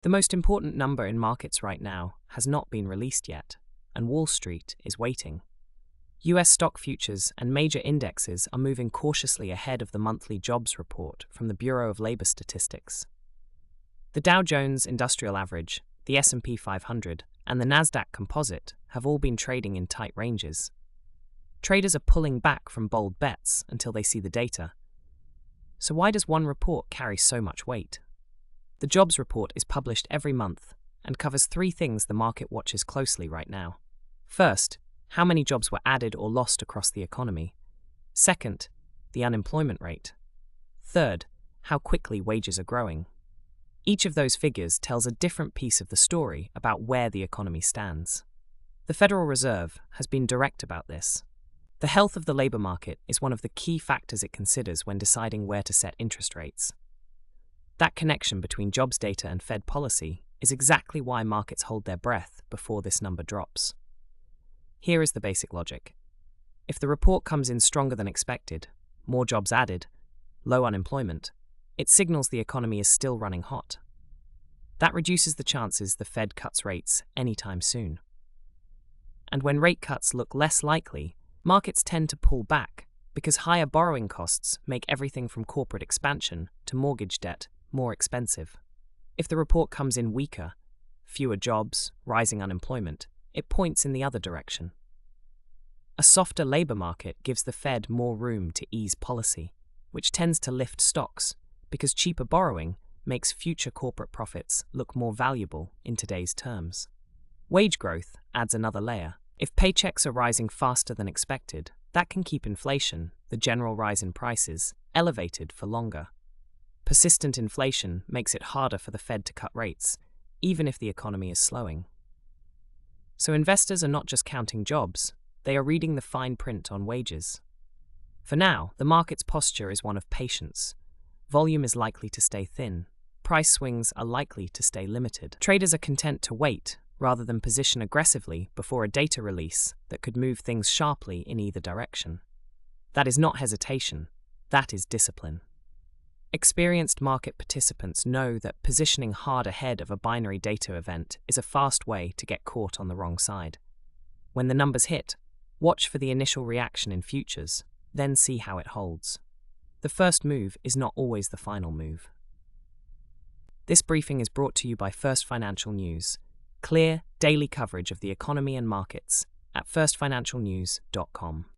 The most important number in markets right now has not been released yet, and Wall Street is waiting. US stock futures and major indexes are moving cautiously ahead of the monthly jobs report from the Bureau of Labor Statistics. The Dow Jones Industrial Average, the S&P 500, and the Nasdaq Composite have all been trading in tight ranges. Traders are pulling back from bold bets until they see the data. So why does one report carry so much weight? The jobs report is published every month and covers three things the market watches closely right now. First, how many jobs were added or lost across the economy. Second, the unemployment rate. Third, how quickly wages are growing. Each of those figures tells a different piece of the story about where the economy stands. The Federal Reserve has been direct about this. The health of the labor market is one of the key factors it considers when deciding where to set interest rates. That connection between jobs data and Fed policy is exactly why markets hold their breath before this number drops. Here is the basic logic. If the report comes in stronger than expected, more jobs added, low unemployment, it signals the economy is still running hot. That reduces the chances the Fed cuts rates anytime soon. And when rate cuts look less likely, markets tend to pull back because higher borrowing costs make everything from corporate expansion to mortgage debt more expensive. If the report comes in weaker, fewer jobs, rising unemployment, it points in the other direction. A softer labor market gives the Fed more room to ease policy, which tends to lift stocks because cheaper borrowing makes future corporate profits look more valuable in today's terms. Wage growth adds another layer. If paychecks are rising faster than expected, that can keep inflation, the general rise in prices, elevated for longer. Persistent inflation makes it harder for the Fed to cut rates, even if the economy is slowing. So investors are not just counting jobs, they are reading the fine print on wages. For now, the market's posture is one of patience. Volume is likely to stay thin. Price swings are likely to stay limited. Traders are content to wait rather than position aggressively before a data release that could move things sharply in either direction. That is not hesitation, that is discipline. Experienced market participants know that positioning hard ahead of a binary data event is a fast way to get caught on the wrong side. When the numbers hit, watch for the initial reaction in futures, then see how it holds. The first move is not always the final move. This briefing is brought to you by First Financial News, clear, daily coverage of the economy and markets at firstfinancialnews.com.